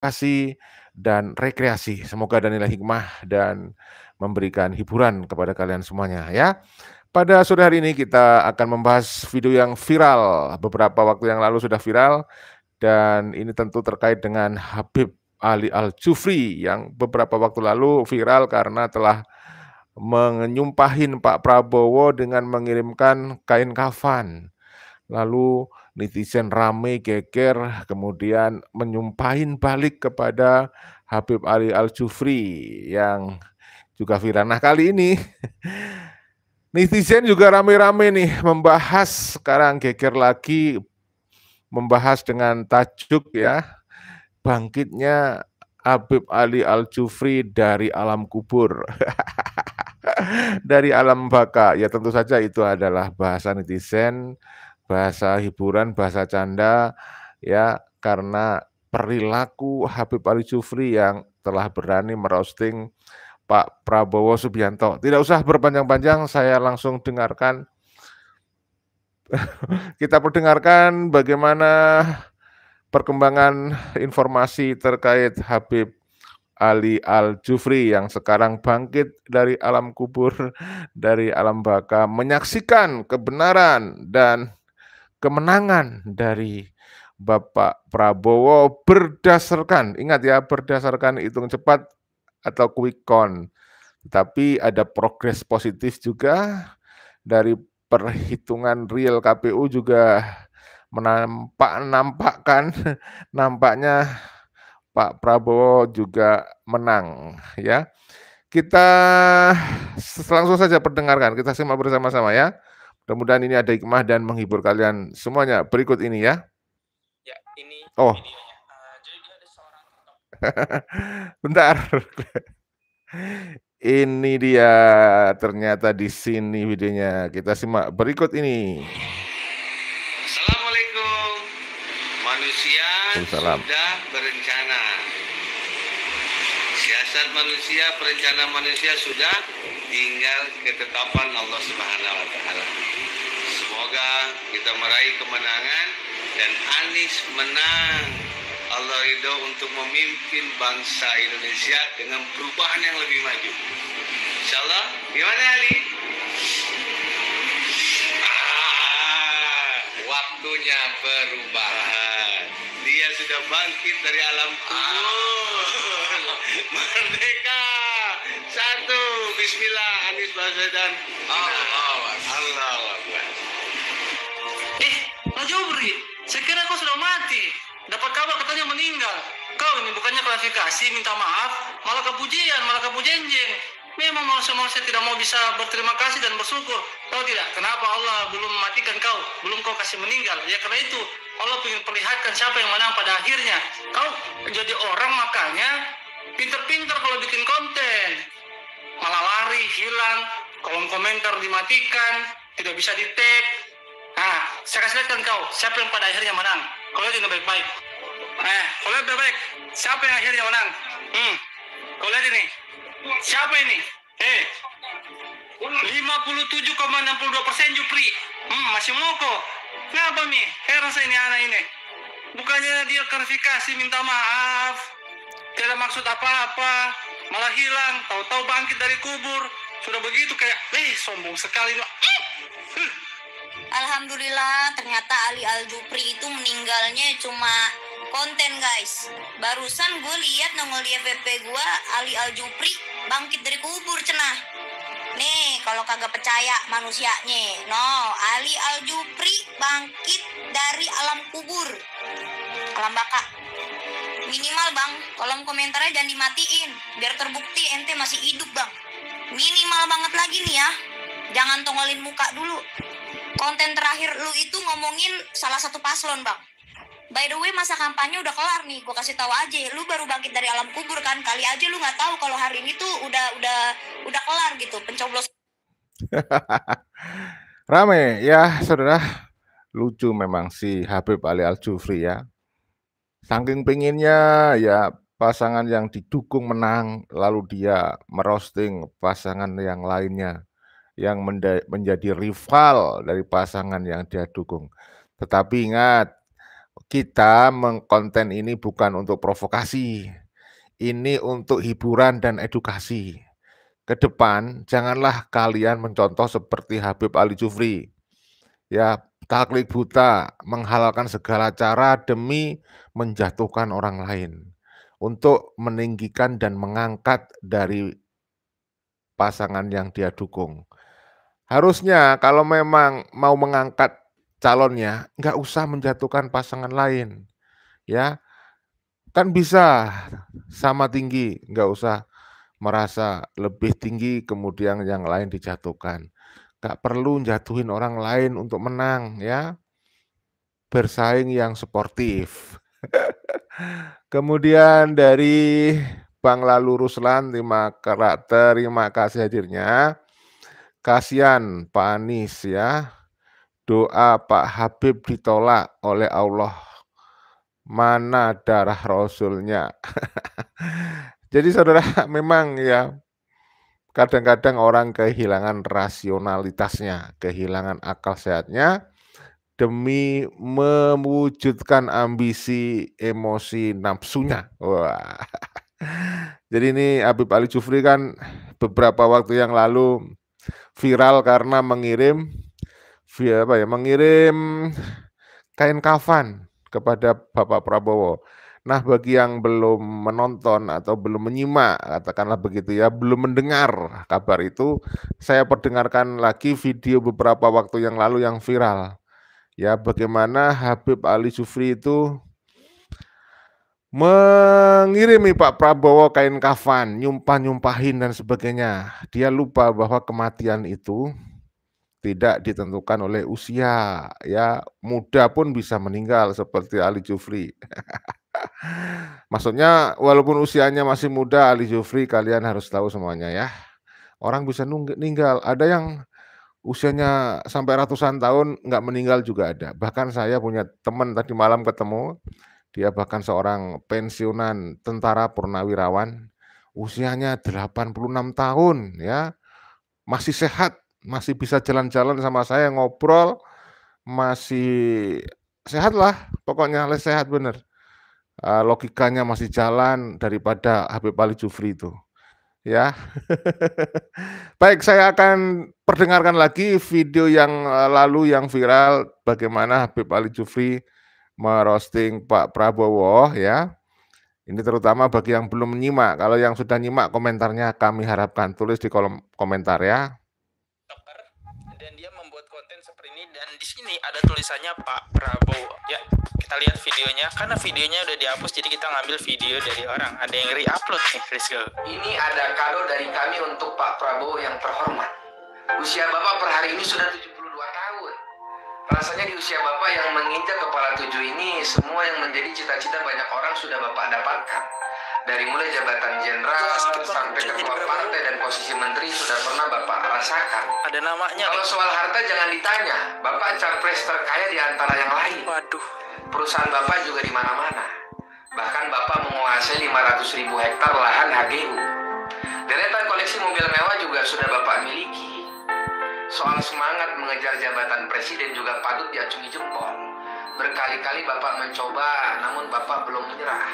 edukasi dan rekreasi. Semoga ada nilai hikmah dan memberikan hiburan kepada kalian semuanya ya. Pada sore hari ini kita akan membahas video yang viral, beberapa waktu yang lalu sudah viral dan ini tentu terkait dengan Habib Ali Al-Jufri yang beberapa waktu lalu viral karena telah menyumpahin Pak Prabowo dengan mengirimkan kain kafan. Lalu netizen rame geger kemudian menyumpahin balik kepada Habib Ali Al-Jufri yang juga viral. Nah, kali ini netizen juga rame-rame nih membahas, sekarang geger lagi membahas dengan tajuk ya, bangkitnya Habib Ali Al-Jufri dari alam kubur. Dari alam baka. Ya tentu saja itu adalah bahasa netizen, bahasa hiburan, bahasa canda ya, karena perilaku Habib Ali Jufri yang telah berani merosting Pak Prabowo Subianto. Tidak usah berpanjang-panjang, saya langsung dengarkan. Kita perdengarkan bagaimana perkembangan informasi terkait Habib Ali Al-Jufri yang sekarang bangkit dari alam kubur, dari alam baka, menyaksikan kebenaran dan kemenangan dari Bapak Prabowo berdasarkan, ingat ya, berdasarkan hitung cepat atau quick count. Tapi ada progres positif juga dari perhitungan real KPU juga nampaknya Pak Prabowo juga menang ya. Kita langsung saja perdengarkan, kita simak bersama-sama ya. Mudah-mudahan ini ada hikmah dan menghibur kalian semuanya. Berikut ini ya. Ya, ini Oh, videonya. Jadi dia ada seorang bentar. Ini dia ternyata di sini videonya. Kita simak berikut ini. Assalamualaikum. Manusia Waalaikumsalam. sudah berencana. Siasat manusia, perencanaan manusia sudah, tinggal ketetapan Allah Subhanahu wa taala. Semoga kita meraih kemenangan dan Anies menang. Allah ridho untuk memimpin bangsa Indonesia dengan perubahan yang lebih maju. Insyaallah, gimana Ali? Waktunya perubahan. Dia sudah bangkit dari alam kubur. Merdeka. Satu, bismillah, Anies Baswedan. Allah. Pak Jobri, saya kira kau sudah mati. Dapat kabar katanya meninggal. Kau ini bukannya klarifikasi, minta maaf, malah kepujian, malah kepujenjeng. Memang manusia tidak mau bisa berterima kasih dan bersyukur. Tahu tidak, kenapa Allah belum mematikan kau, belum kau kasih meninggal? Ya karena itu, Allah ingin perlihatkan siapa yang menang pada akhirnya. Kau jadi orang makanya pinter-pinter kalau bikin konten. Malah lari, hilang, kolom komentar dimatikan, tidak bisa di-tag. Nah, saya kasih lihat kan kau, siapa yang pada akhirnya menang. Kau lihat ini baik-baik. Kau lihat baik-baik, siapa yang akhirnya menang? Kau lihat ini, siapa ini? 57,62% Jupri. Masih moko. Kenapa nih? Heran saya ini anak ini. Bukannya dia klarifikasi minta maaf, tidak maksud apa-apa, malah hilang, tahu-tahu bangkit dari kubur. Sudah begitu kayak, sombong sekali. Alhamdulillah, ternyata Ali Al-Jufri itu meninggalnya cuma konten, guys. Barusan gue lihat nongol di FYP gue, Ali Al-Jufri bangkit dari kubur, cenah. Nih, kalau kagak percaya manusianya, Ali Al-Jufri bangkit dari alam kubur, alam baka. Minimal bang, kolom komentarnya jangan dimatiin, biar terbukti ente masih hidup bang. Minimal banget lagi nih ya, jangan tongolin muka dulu. Konten terakhir lu itu ngomongin salah satu paslon bang. By the way, masa kampanye udah kelar nih, gue kasih tahu aja. Lu baru bangkit dari alam kubur kan, kali aja lu nggak tahu kalau hari ini tuh udah kelar gitu pencoblosan. Rame ya saudara, lucu memang si Habib Ali Al-Jufri ya. Saking pengennya ya pasangan yang didukung menang, lalu dia merosting pasangan yang lainnya yang menjadi rival dari pasangan yang dia dukung. Tetapi ingat, Kita mengkonten ini bukan untuk provokasi, ini untuk hiburan dan edukasi. Ke depan janganlah kalian mencontoh seperti Habib Ali Jufri, ya taklid buta, menghalalkan segala cara demi menjatuhkan orang lain, untuk meninggikan dan mengangkat dari pasangan yang dia dukung. Harusnya kalau memang mau mengangkat calonnya, nggak usah menjatuhkan pasangan lain, ya. Kan bisa sama tinggi, nggak usah merasa lebih tinggi kemudian yang lain dijatuhkan. Nggak perlu jatuhin orang lain untuk menang, ya. Bersaing yang sportif. Kemudian dari Bang Lalu Ruslan, terima kasih hadirnya. Kasihan Pak Anies ya, doa Pak Habib ditolak oleh Allah. Mana darah Rasulnya? Jadi saudara, memang ya kadang-kadang orang kehilangan rasionalitasnya, kehilangan akal sehatnya demi mewujudkan ambisi, emosi, nafsunya. Wah. Jadi ini Habib Ali Jufri kan beberapa waktu yang lalu viral karena mengirim kain kafan kepada Bapak Prabowo. Nah, bagi yang belum menonton atau belum menyimak, katakanlah begitu ya, belum mendengar kabar itu, saya perdengarkan lagi video beberapa waktu yang lalu yang viral. Ya, bagaimana Habib Ali Jufri itu mengirimi Pak Prabowo kain kafan, nyumpahin dan sebagainya. Dia lupa bahwa kematian itu tidak ditentukan oleh usia, ya muda pun bisa meninggal seperti Ali Jufri. Maksudnya walaupun usianya masih muda Ali Jufri, kalian harus tahu semuanya ya. Orang bisa meninggal, ada yang usianya sampai ratusan tahun nggak meninggal juga ada. Bahkan saya punya teman tadi malam ketemu, dia bahkan seorang pensiunan tentara purnawirawan, usianya 86 tahun ya, masih sehat, masih bisa jalan-jalan sama saya, ngobrol, masih sehat lah, pokoknya sehat bener. Logikanya masih jalan daripada Habib Ali Jufri itu. Ya. Baik, saya akan perdengarkan lagi video yang lalu yang viral bagaimana Habib Ali Jufri merosting Pak Prabowo ya. Ini terutama bagi yang belum menyimak. Kalau yang sudah nyimak komentarnya kami harapkan tulis di kolom komentar ya. Dan dia membuat konten seperti ini dan di sini ada tulisannya Pak Prabowo. Ya, kita lihat videonya karena videonya udah dihapus jadi kita ngambil video dari orang. Ada yang re-upload nih, let's go. Ini ada kado dari kami untuk Pak Prabowo yang terhormat. Usia Bapak per hari ini sudah 72 tahun. Rasanya di usia Bapak yang menginjak kepala 7 ini, semua yang menjadi cita-cita banyak orang sudah Bapak dapatkan. Dari mulai jabatan jenderal sampai ketua partai dan posisi menteri sudah pernah Bapak rasakan. Ada namanya. Kalau soal harta jangan ditanya, Bapak capres terkaya di antara yang lain. Waduh. Perusahaan Bapak juga di mana-mana. Bahkan Bapak menguasai 500.000 hektar lahan HGU. Deretan koleksi mobil mewah juga sudah Bapak miliki. Soal semangat mengejar jabatan presiden juga patut diacungi jempol. Berkali-kali Bapak mencoba, namun Bapak belum menyerah.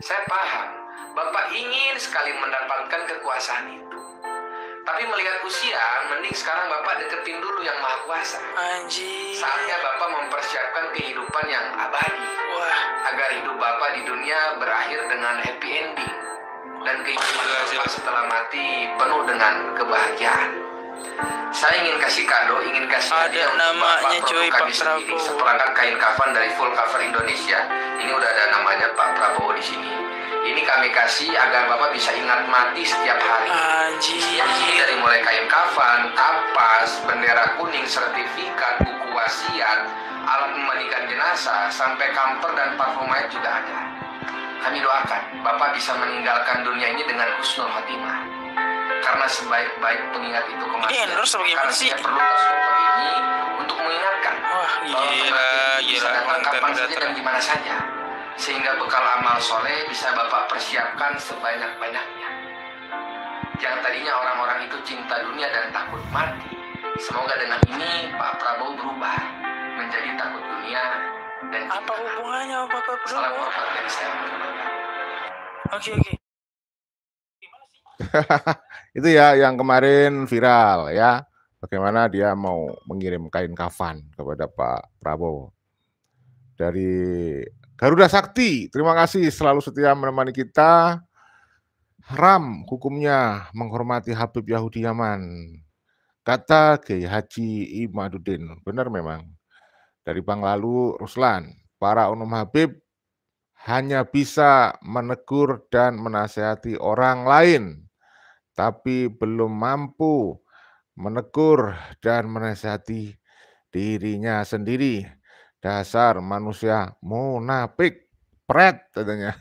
Saya paham, Bapak ingin sekali mendapatkan kekuasaan itu. Tapi melihat usia, mending sekarang Bapak deketin dulu yang Maha Kuasa. Anjir. Saatnya Bapak mempersiapkan kehidupan yang abadi. Wah. Agar hidup Bapak di dunia berakhir dengan happy ending. Dan kehidupan Bapak setelah mati penuh dengan kebahagiaan. Saya ingin kasih kado, ingin kasih hadiah untuk Bapak produk kami sendiri, seperangkat kain kafan dari Full Cover Indonesia. Ini udah ada namanya Pak Prabowo di sini. Ini kami kasih agar Bapak bisa ingat mati setiap hari. Isinya di sini dari mulai kain kafan, kapas, bendera kuning, sertifikat, buku wasiat, alat memandikan jenazah, sampai kamper dan parfum mayat juga ada. Kami doakan Bapak bisa meninggalkan dunia ini dengan husnul khotimah. Karena sebaik-baik pengingat itu kematian. Ini endorse apa gimana sih? Saya perlu tes foto ini untuk mengingatkan. Wah, gila. Bisa datang kapan saja dan di mana saja. Sehingga bekal amal soleh bisa Bapak persiapkan sebanyak-banyaknya. Yang tadinya orang-orang itu cinta dunia dan takut mati. Semoga dengan ini Pak Prabowo berubah menjadi takut dunia Dan Apa hubungannya sama Bapak salam Prabowo? hormat dari saya. Oke. Itu ya yang kemarin viral ya. Bagaimana dia mau mengirim kain kafan kepada Pak Prabowo. Dari Garuda Sakti, terima kasih selalu setia menemani kita. Haram hukumnya menghormati Habib Yahudi Yaman. Kata Kiai Haji Imaduddin. Benar memang. Dari Bang Lalu Ruslan, para oknum Habib hanya bisa menegur dan menasihati orang lain, tapi belum mampu menegur dan menasihati dirinya sendiri. Dasar manusia munafik, pret katanya.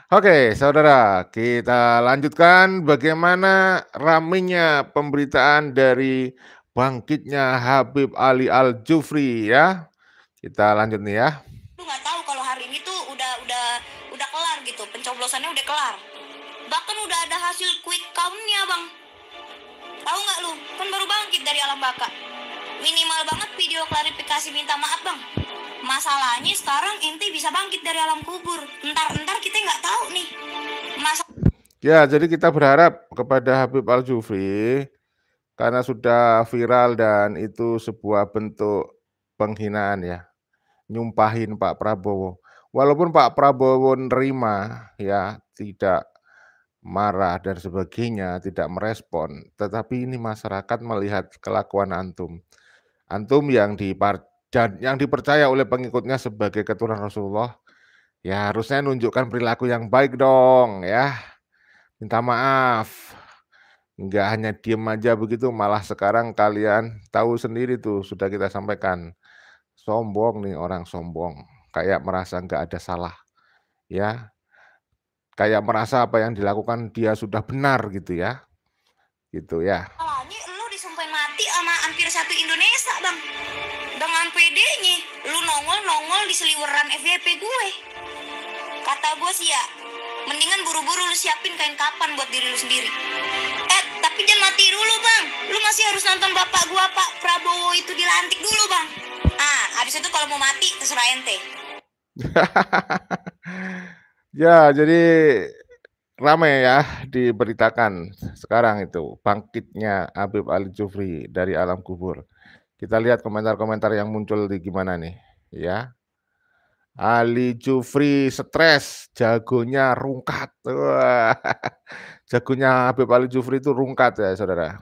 Oke, saudara, kita lanjutkan bagaimana ramainya pemberitaan dari bangkitnya Habib Ali Al-Jufri ya. Kita lanjut nih ya. Lu nggak tahu kalau hari ini tuh udah kelar gitu, pencoblosannya udah kelar. Bahkan udah ada hasil quick count-nya, Bang. Tahu nggak lu? Kan baru bangkit dari alam baka. Minimal banget video klarifikasi minta maaf, Bang. Masalahnya sekarang ente bisa bangkit dari alam kubur. Entar kita nggak tahu nih. Ya, jadi kita berharap kepada Habib Al-Jufri karena sudah viral dan itu sebuah bentuk penghinaan ya. Nyumpahin Pak Prabowo. Walaupun Pak Prabowo nerima ya, tidak marah dan sebagainya, tidak merespon, tetapi ini masyarakat melihat kelakuan antum. Antum yang dipercaya oleh pengikutnya sebagai keturunan Rasulullah, ya harusnya nunjukkan perilaku yang baik dong ya. Minta maaf. Enggak hanya diem aja begitu, malah sekarang kalian tahu sendiri tuh, sudah kita sampaikan. Sombong nih orang sombong, kayak merasa enggak ada salah. Ya. Kayak merasa apa yang dilakukan dia sudah benar gitu ya. Gitu ya. Masalahnya lu disumpahin mati sama hampir satu Indonesia, Bang. Dengan PD-nya, lu nongol di seliweran FYP gue. Kata gue sih ya, mendingan buru-buru lu siapin kain kapan buat diri lu sendiri. Tapi jangan mati dulu, Bang. Lu masih harus nonton bapak gua, Pak Prabowo itu dilantik dulu, Bang. Habis itu kalau mau mati terserah ente. Ya, jadi ramai ya diberitakan sekarang itu bangkitnya Habib Al-Jufri dari alam kubur. Kita lihat komentar-komentar yang muncul di gimana nih, ya. Ali Jufri stres, jagonya rungkat. Wah, jagonya Habib Ali Jufri itu rungkat ya, saudara.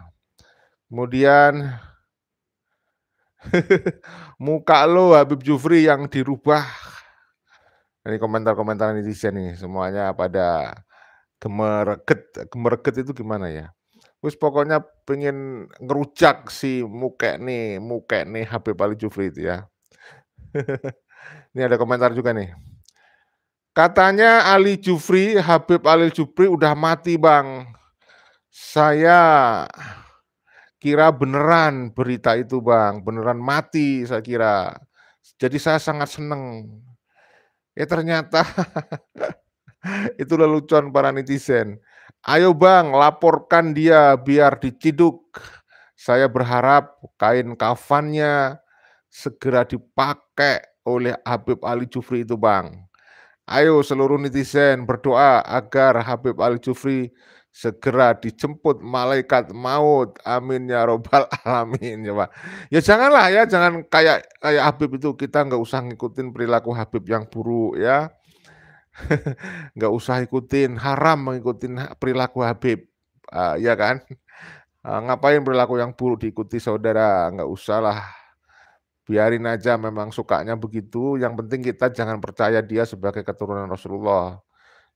Kemudian muka lo Habib Jufri yang dirubah. Ini komentar-komentar netizen nih, semuanya pada gemerget itu gimana ya? Terus pokoknya pengen ngerujak si muka nih Habib Ali Jufri itu ya. Ini ada komentar juga nih. Katanya Ali Jufri, Habib Ali Jufri udah mati, Bang. Saya kira beneran berita itu, Bang. Beneran mati saya kira. Jadi saya sangat seneng. Ya ternyata itu lelucon para netizen. Ayo Bang, laporkan dia biar diciduk. Saya berharap kain kafannya segera dipakai oleh Habib Ali Jufri itu, Bang. Ayo seluruh netizen berdoa agar Habib Ali Jufri segera dijemput malaikat maut. Amin ya robbal alamin. Ya janganlah ya, jangan kayak Habib itu, kita nggak usah ngikutin perilaku Habib yang buruk ya. Nggak usah ikutin, haram mengikuti perilaku Habib. Ya kan? Ngapain perilaku yang buruk diikuti saudara? Nggak usah lah. Biarin aja, memang sukanya begitu. Yang penting kita jangan percaya dia sebagai keturunan Rasulullah.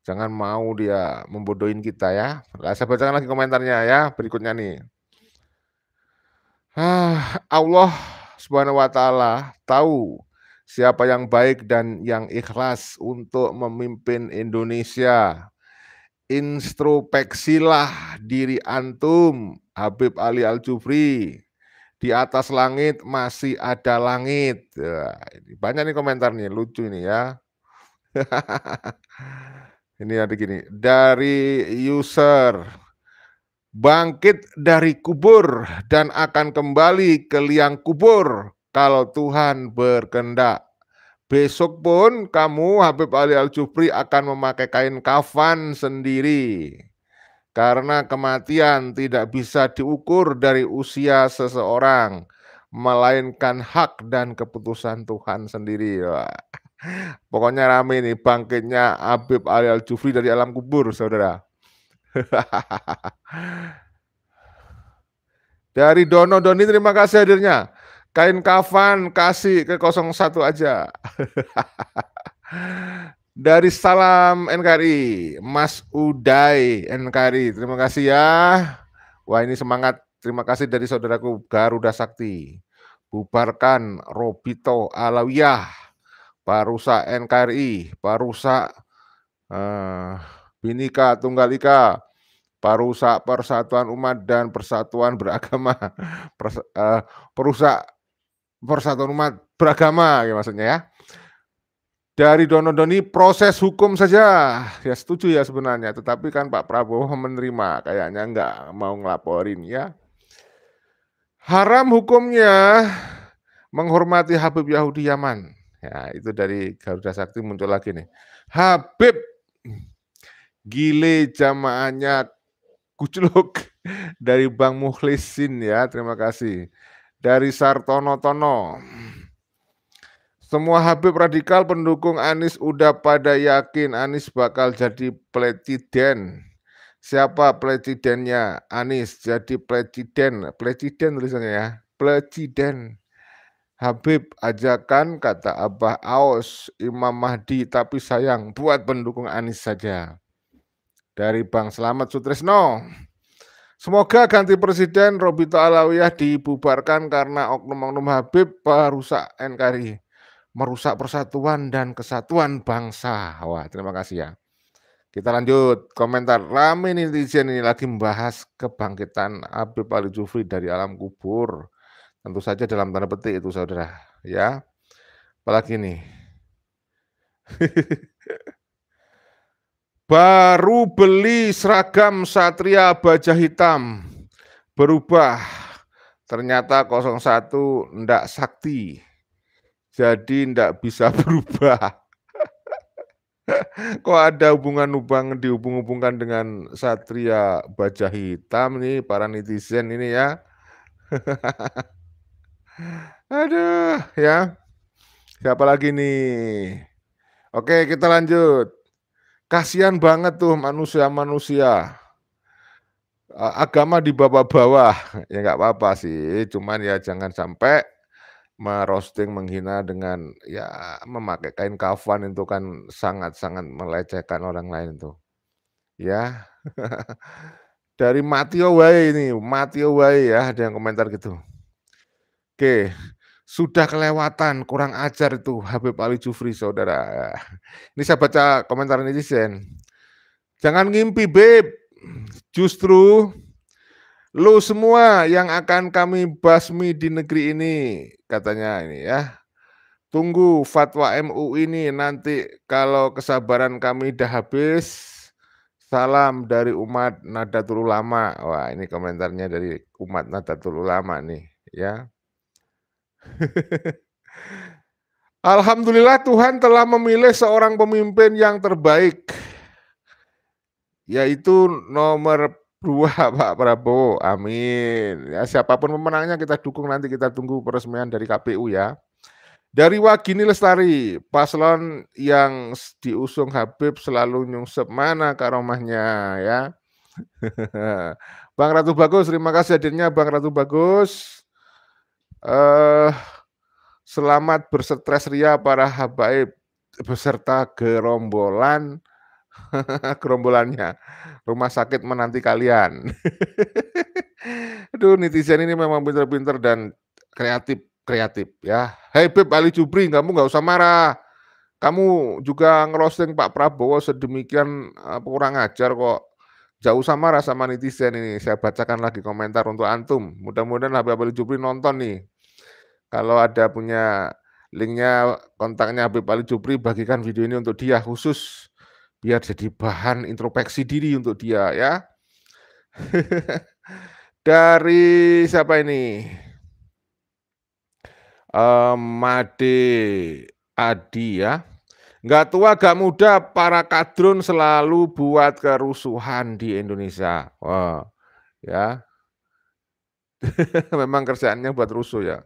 Jangan mau dia membodohin kita ya. Nah, saya bacakan lagi komentarnya ya, berikutnya nih. Allah Subhanahu wa taala tahu siapa yang baik dan yang ikhlas untuk memimpin Indonesia. Introspeksilah diri antum, Habib Ali Al-Jufri. Di atas langit masih ada langit. Banyak nih komentar nih, lucu ini ya. Ini ada gini, dari user, bangkit dari kubur dan akan kembali ke liang kubur kalau Tuhan berkehendak. Besok pun kamu Habib Ali Al-Jufri akan memakai kain kafan sendiri. Karena kematian tidak bisa diukur dari usia seseorang, melainkan hak dan keputusan Tuhan sendiri. Wah. Pokoknya rame nih bangkitnya Habib Ali Al-Jufri dari alam kubur, saudara. Dari Dono Doni, terima kasih hadirnya. Kain kafan kasih ke 01 aja. Dari Salam NKRI, Mas Uday NKRI, terima kasih ya. Wah ini semangat, terima kasih dari saudaraku Garuda Sakti. Bubarkan Robito Alawiyah, Parusa NKRI, Parusa Binika Tunggal Ika, Parusa Persatuan Umat dan Persatuan Beragama, Perusa Persatuan Umat Beragama ya maksudnya ya. Dari Dono Doni proses hukum saja, ya setuju ya sebenarnya, tetapi kan Pak Prabowo menerima, kayaknya nggak mau ngelaporin ya. Haram hukumnya menghormati Habib Yahudi Yaman, ya itu dari Garuda Sakti muncul lagi nih. Habib gile jamaahnya kucluk dari Bang Mukhlisin ya, terima kasih. Dari Sartono Tono. Semua Habib radikal pendukung Anies udah pada yakin Anies bakal jadi presiden. Siapa presidennya? Anies jadi presiden. Presiden tulisannya ya. Presiden. Habib ajakan kata Abah Aos Imam Mahdi tapi sayang buat pendukung Anies saja. Dari Bang Slamet Sutrisno. Semoga ganti presiden Robito Alawiyah dibubarkan karena oknum-oknum Habib perusak NKRI. Merusak persatuan dan kesatuan bangsa. Wah, terima kasih ya. Kita lanjut komentar. Rame netizen ini lagi membahas kebangkitan Habib Ali Jufri dari alam kubur. Tentu saja dalam tanda petik itu saudara. Ya, apalagi nih. Baru beli seragam Satria Baja Hitam. Berubah. Ternyata 01 ndak sakti. Jadi ndak bisa berubah. Kok ada dihubung-hubungkan dengan Satria Baja Hitam nih para netizen ini ya. Aduh ya. Siapa lagi nih? Oke kita lanjut. Kasihan banget tuh manusia-manusia. Agama di bawah-bawah. Ya nggak apa-apa sih. Cuman ya jangan sampai merosting, menghina dengan ya memakai kain kafan itu kan sangat-sangat melecehkan orang lain tuh. Ya. Dari Matio Wae ini, Matio Wae ya ada yang komentar gitu. Oke, sudah kelewatan, kurang ajar itu Habib Ali Jufri saudara. Ini saya baca komentar netizen. Jangan ngimpi Beb, justru lu semua yang akan kami basmi di negeri ini, katanya ini ya. Tunggu fatwa MUI ini nanti kalau kesabaran kami dah habis. Salam dari umat Nahdlatul Ulama. Wah, ini komentarnya dari umat Nahdlatul Ulama nih, ya. Alhamdulillah Tuhan telah memilih seorang pemimpin yang terbaik, yaitu nomor 2 Pak Prabowo. Amin. Ya, siapapun pemenangnya kita dukung, nanti kita tunggu peresmian dari KPU ya. Dari Wagini Lestari, paslon yang diusung Habib selalu nyungsep mana karomahnya ya. Bang Ratu Bagus, terima kasih hadirnya Bang Ratu Bagus. Selamat bersetres ria para habaib beserta gerombolannya. Rumah sakit menanti kalian. Aduh, netizen ini memang pinter-pinter dan kreatif ya. Hei Beb Ali Jufri, kamu nggak usah marah. Kamu juga ngerosting Pak Prabowo sedemikian kurang ajar kok. Jauh usah marah sama netizen ini. Saya bacakan lagi komentar untuk antum. Mudah-mudahan Habib Ali Jufri nonton nih. Kalau ada punya linknya, kontaknya Habib Ali Jufri, bagikan video ini untuk dia khusus. Biar jadi bahan introspeksi diri untuk dia ya. Dari siapa ini? Made Adi ya. Nggak tua, nggak muda, para kadrun selalu buat kerusuhan di Indonesia. Wah, ya. Memang kerjaannya buat rusuh ya.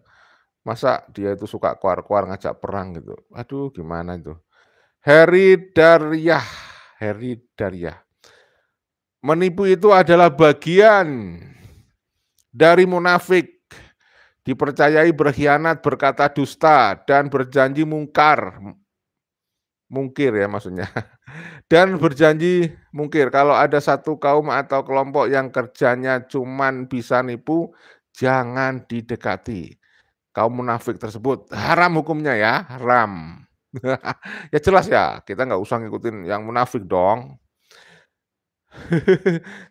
Masa dia itu suka keluar-keluar ngajak perang gitu. Aduh, gimana itu. Heri Daryah. Menipu itu adalah bagian dari munafik. Dipercayai berkhianat, berkata dusta, dan berjanji mungkir ya maksudnya. Dan berjanji mungkir. Kalau ada satu kaum atau kelompok yang kerjanya cuman bisa nipu, jangan didekati. Kaum munafik tersebut haram hukumnya ya, haram. Ya jelas ya, kita nggak usah ngikutin yang munafik dong.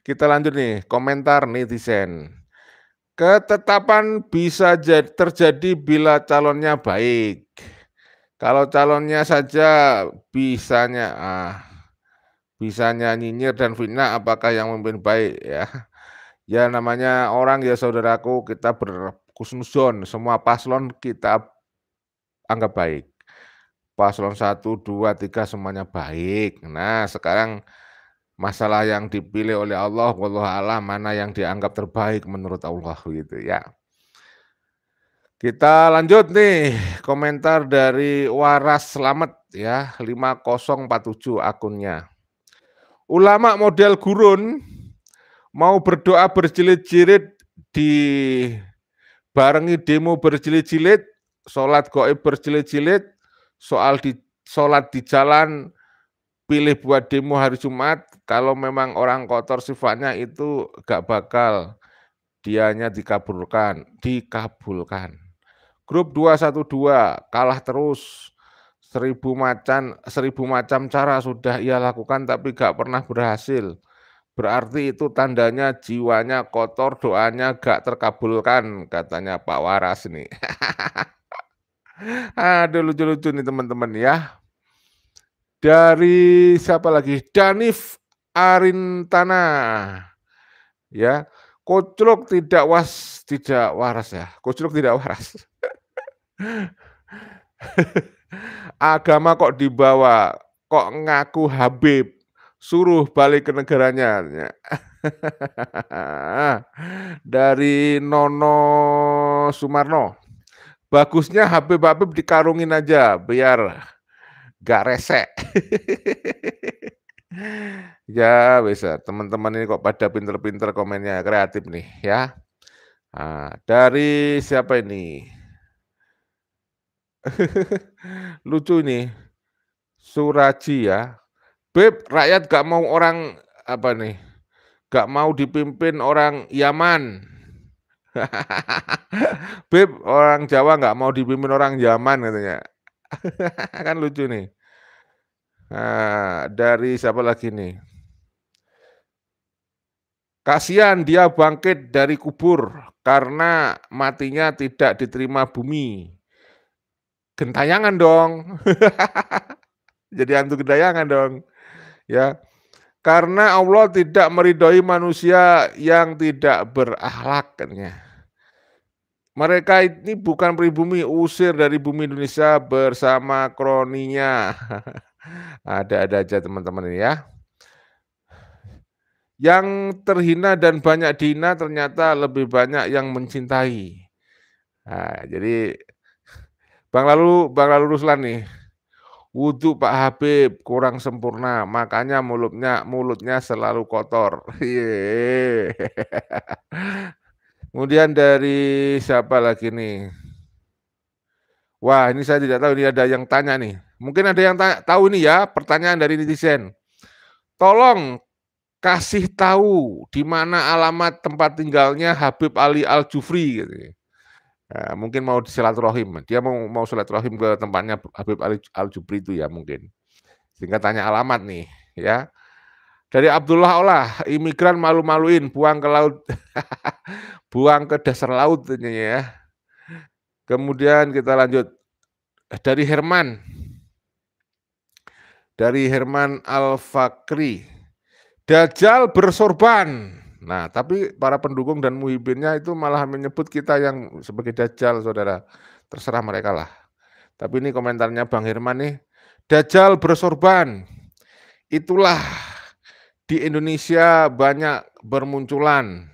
Kita lanjut nih, komentar netizen. Ketetapan bisa terjadi bila calonnya baik. Kalau calonnya saja bisanya nyinyir dan fitnah, apakah yang memimpin baik ya? Ya namanya orang ya saudaraku, kita berhusnuzon, semua paslon kita anggap baik. Paslon 1, 2, 3 semuanya baik. Nah, sekarang masalah yang dipilih oleh Allah, wallahu a'lam, mana yang dianggap terbaik menurut Allah gitu ya. Kita lanjut nih, komentar dari Waras Slamet ya, 5047 akunnya. Ulama model gurun mau berdoa berjilid-jilid barengi demo berjilid-jilid, sholat gaib berjilid-jilid, sholat di jalan, pilih buat demo hari Jumat. Kalau memang orang kotor sifatnya itu gak bakal dianya dikabulkan. Grup 212 kalah terus, 1000 macam cara sudah ia lakukan tapi gak pernah berhasil. Berarti itu tandanya jiwanya kotor, doanya gak terkabulkan, katanya Pak Waras nih. Aduh, lucu-lucu nih teman-teman ya. Dari siapa lagi? Danif Arintana. Ya, Koclok tidak waras ya. Koclok tidak waras. Agama kok dibawa, kok ngaku Habib, suruh balik ke negaranya. Dari Nono Sumarno. Bagusnya Habib dikarungin aja biar gak resek. Ya bisa, teman-teman ini kok pada pinter-pinter komennya, kreatif nih ya. Nah, dari siapa ini? Lucu ini, Suraji ya. Beb, rakyat gak mau orang apa nih? Gak mau dipimpin orang Yaman. Beb, orang Jawa gak mau dipimpin orang Yaman katanya. Kan lucu nih. Nah, dari siapa lagi nih? Kasihan dia bangkit dari kubur karena matinya tidak diterima bumi. Gentayangan dong. Jadi hantu gentayangan dong. Ya. Karena Allah tidak meridhoi manusia yang tidak berakhlak katanya. Mereka ini bukan pribumi, usir dari bumi Indonesia bersama kroninya. Ada-ada aja teman-teman ini ya. Yang terhina dan banyak dihina ternyata lebih banyak yang mencintai. Nah, jadi Bang Lalu Ruslan nih, wudhu Pak Habib kurang sempurna, makanya mulutnya selalu kotor. Kemudian dari siapa lagi nih? Wah, ini saya tidak tahu, ini ada yang tanya nih. Mungkin ada yang tahu ini ya, pertanyaan dari netizen. Tolong kasih tahu di mana alamat tempat tinggalnya Habib Ali Al-Jufri gitu. Nah, mungkin mau silaturahim. Dia mau silaturahim ke tempatnya Habib Ali Al-Jufri itu ya mungkin. Sehingga tanya alamat nih ya. Dari Abdullah Olah, imigran malu-maluin buang ke laut. Buang ke dasar laut ya. Kemudian kita lanjut dari Herman. Dari Herman Al-Fakri. Dajjal bersorban. Nah, tapi para pendukung dan muhibinnya itu malah menyebut kita yang sebagai Dajjal, saudara. Terserah mereka lah. Tapi ini komentarnya Bang Herman nih, Dajjal bersorban. Itulah di Indonesia banyak bermunculan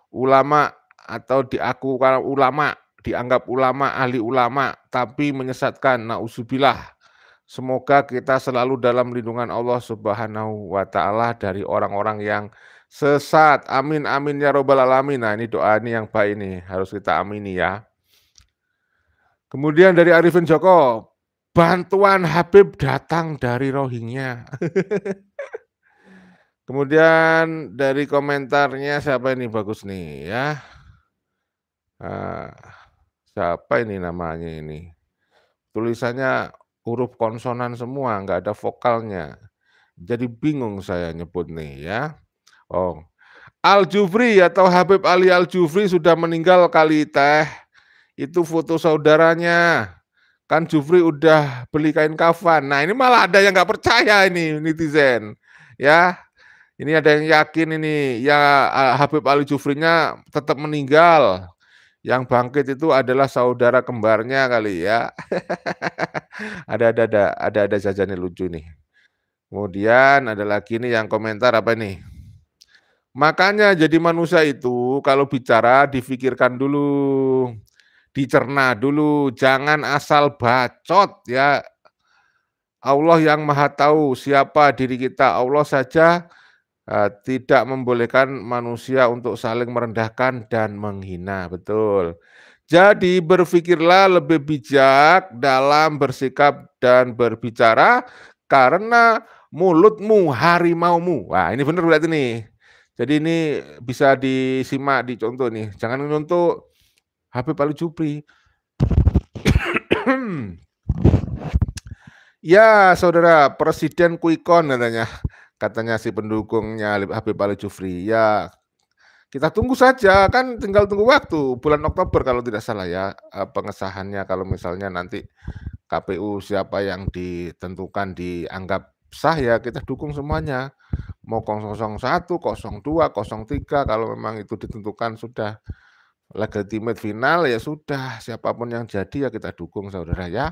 ulama atau dianggap ulama, ahli ulama, tapi menyesatkan. Nauzubillah. Semoga kita selalu dalam lindungan Allah Subhanahu wa Ta'ala dari orang-orang yang sesat. Amin, amin ya robbal alamin. Nah, ini doa ini yang baik ini, harus kita amini ya. Kemudian dari Arifin Joko, bantuan Habib datang dari Rohingya. Kemudian dari komentarnya siapa ini bagus nih ya. Siapa ini namanya ini? Tulisannya huruf konsonan semua, nggak ada vokalnya. Jadi bingung saya nyebut nih ya. Oh, Al-Jufri atau Habib Ali Al-Jufri sudah meninggal kali teh. Itu foto saudaranya. Kan Jufri udah beli kain kafan. Nah ini malah ada yang nggak percaya ini netizen. Ya, ini ada yang yakin ini ya Habib Ali Jufrinya tetap meninggal. Yang bangkit itu adalah saudara kembarnya kali ya. ada jajannya lucu nih. Kemudian ada lagi nih yang komentar apa nih? Makanya jadi manusia itu kalau bicara difikirkan dulu, dicerna dulu, jangan asal bacot ya. Allah yang maha tahu siapa diri kita. Allah saja tidak membolehkan manusia untuk saling merendahkan dan menghina. Betul. Jadi berpikirlah lebih bijak dalam bersikap dan berbicara karena mulutmu harimaumu. Wah ini benar berarti nih. Jadi ini bisa disimak, dicontoh nih. Jangan nyontoh Habib Ali Jufri. Ya saudara, Presiden Quickon katanya si pendukungnya Habib Ali Jufri. Ya kita tunggu saja, kan tinggal tunggu waktu bulan Oktober kalau tidak salah ya pengesahannya. Kalau misalnya nanti KPU siapa yang ditentukan dianggap sah ya kita dukung semuanya. Mau 001, 02, 03 kalau memang itu ditentukan sudah legitimate final ya sudah, siapapun yang jadi ya kita dukung saudara ya.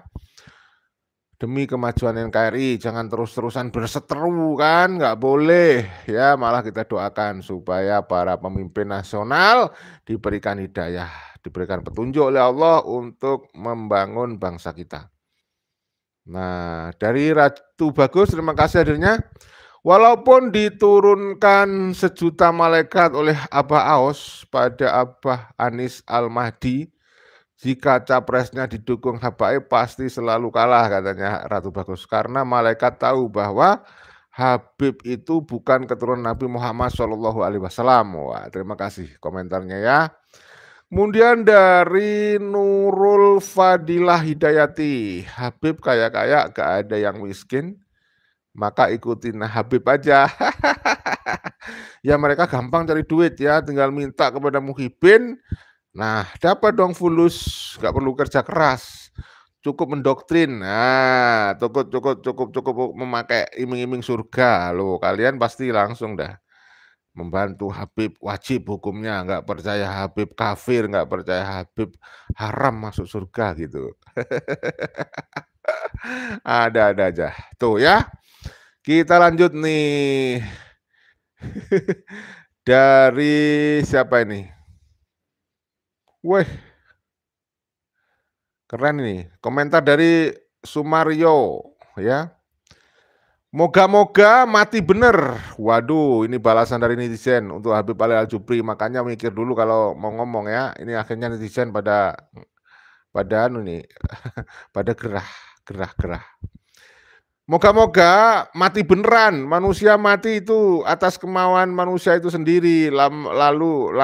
Demi kemajuan NKRI jangan terus-terusan berseteru kan, nggak boleh ya, malah kita doakan supaya para pemimpin nasional diberikan hidayah, diberikan petunjuk oleh Allah untuk membangun bangsa kita. Nah, dari Ratu Bagus, terima kasih hadirnya. Walaupun diturunkan 1 juta malaikat oleh Abah Aos pada Abah Anis Al-Mahdi, jika capresnya didukung Habaib pasti selalu kalah katanya Ratu Bagus. Karena malaikat tahu bahwa Habib itu bukan keturunan Nabi Muhammad SAW. Wah, terima kasih komentarnya ya. Kemudian dari Nurul Fadilah Hidayati, Habib kaya-kaya gak ada yang miskin, maka ikutin Habib aja. Ya mereka gampang cari duit ya, tinggal minta kepada muhibin. Nah dapat dong fulus, gak perlu kerja keras, cukup mendoktrin. Nah cukup memakai iming-iming surga loh, kalian pasti langsung dah membantu Habib wajib hukumnya, nggak percaya Habib kafir, nggak percaya Habib haram masuk surga gitu. Ada aja. Tuh ya. Kita lanjut nih. Dari siapa ini? Wih. Keren ini. Komentar dari Sumario ya. Moga-moga mati bener. Waduh, ini balasan dari netizen untuk Habib Ali Al-Jufri. Makanya mikir dulu kalau mau ngomong ya. Ini akhirnya netizen pada nih, pada gerah. Moga-moga mati beneran. Manusia mati itu atas kemauan manusia itu sendiri. Lalu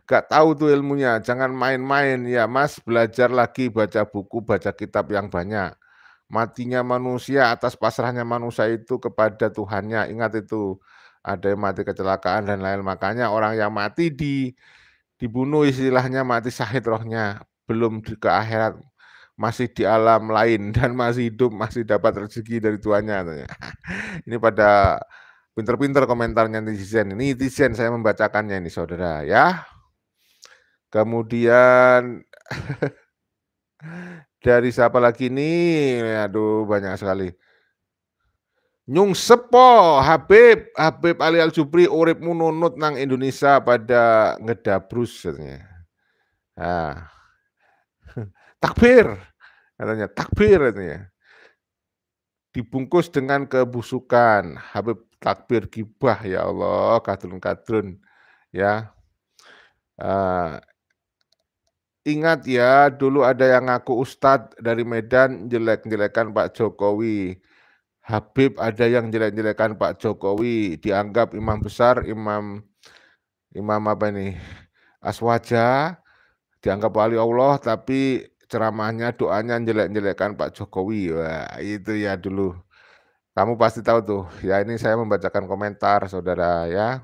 gak tahu tuh ilmunya. Jangan main-main ya Mas. Belajar lagi, baca buku, baca kitab yang banyak. Matinya manusia atas pasrahnya manusia itu kepada Tuhannya. Ingat itu, ada yang mati kecelakaan dan lain. Makanya orang yang mati dibunuh istilahnya mati syahid rohnya. Belum ke akhirat, masih di alam lain dan masih hidup, masih dapat rezeki dari Tuhannya. Ini pada pinter-pinter komentarnya netizen. Ini netizen saya membacakannya ini saudara ya. Kemudian Dari siapa lagi nih? Aduh, banyak sekali. Nyungsep po Habib Ali Al-Jupri uripmu nunut nang Indonesia pada ngedabrus katanya. Nah. Takbir katanya, takbir katanya. Dibungkus dengan kebusukan. Habib takbir gibah, ya Allah, kadrun-kadrun ya. Ingat ya, dulu ada yang ngaku ustadz dari Medan jelek-jelekan Pak Jokowi. Habib ada yang jelek-jelekan Pak Jokowi, dianggap imam besar, imam apa ini, aswaja, dianggap wali Allah, tapi ceramahnya, doanya jelek-jelekan Pak Jokowi. Wah, itu ya dulu. Kamu pasti tahu tuh. Ya ini saya membacakan komentar, saudara ya.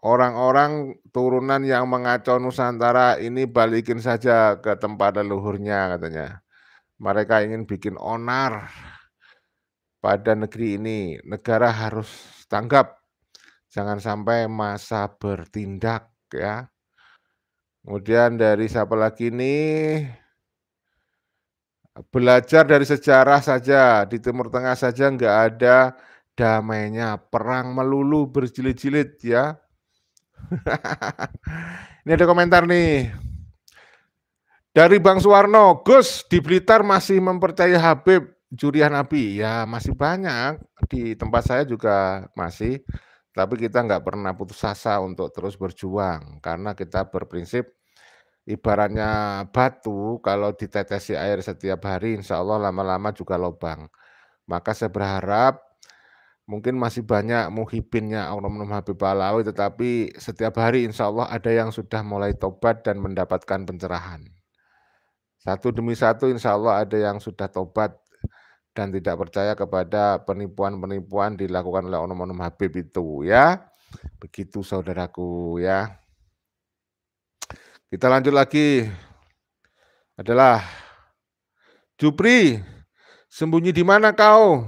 Orang-orang turunan yang mengacau Nusantara ini balikin saja ke tempat leluhurnya katanya. Mereka ingin bikin onar pada negeri ini. Negara harus tanggap. Jangan sampai masa bertindak ya. Kemudian dari siapa lagi nih? Belajar dari sejarah saja. Di Timur Tengah saja nggak ada damainya. Perang melulu berjilid-jilid ya. Ini ada komentar nih. Dari Bang Suwarno, Gus di Blitar masih mempercayai Habib juriah Nabi. Ya masih banyak, di tempat saya juga masih. Tapi kita nggak pernah putus asa untuk terus berjuang. Karena kita berprinsip ibaratnya batu, kalau ditetesi air setiap hari, insya Allah lama-lama juga lubang. Maka saya berharap mungkin masih banyak muhibinnya oknum Habib Alawi, tetapi setiap hari insya Allah ada yang sudah mulai tobat dan mendapatkan pencerahan. Satu demi satu insya Allah ada yang sudah tobat dan tidak percaya kepada penipuan-penipuan dilakukan oleh oknum Habib itu ya. Begitu saudaraku ya. Kita lanjut lagi. Adalah Jupri, sembunyi di mana kau?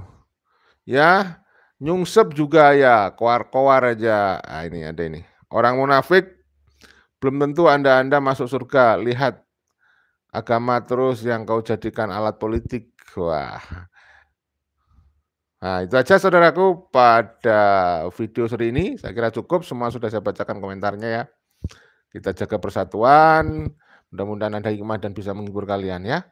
Ya, nyungsep juga ya, koar-koar aja. Nah, ini ada ini. Orang munafik belum tentu Anda masuk surga. Lihat agama terus yang kau jadikan alat politik. Wah. Nah, itu aja saudaraku pada video seri ini. Saya kira cukup, semua sudah saya bacakan komentarnya ya. Kita jaga persatuan. Mudah-mudahan ada hikmah dan bisa menghibur kalian ya.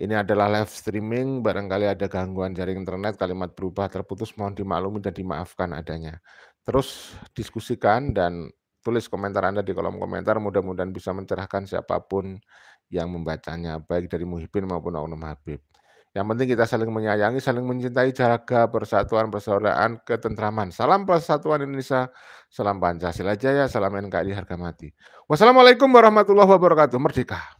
Ini adalah live streaming, barangkali ada gangguan jaring internet, kalimat berubah, terputus, mohon dimaklumi dan dimaafkan adanya. Terus diskusikan dan tulis komentar Anda di kolom komentar, mudah-mudahan bisa mencerahkan siapapun yang membacanya, baik dari muhibin maupun oknum Habib. Yang penting kita saling menyayangi, saling mencintai, jaga persatuan, persaudaraan, ketentraman. Salam persatuan Indonesia, salam Pancasila Jaya, salam NKRI harga mati. Wassalamualaikum warahmatullahi wabarakatuh. Merdeka.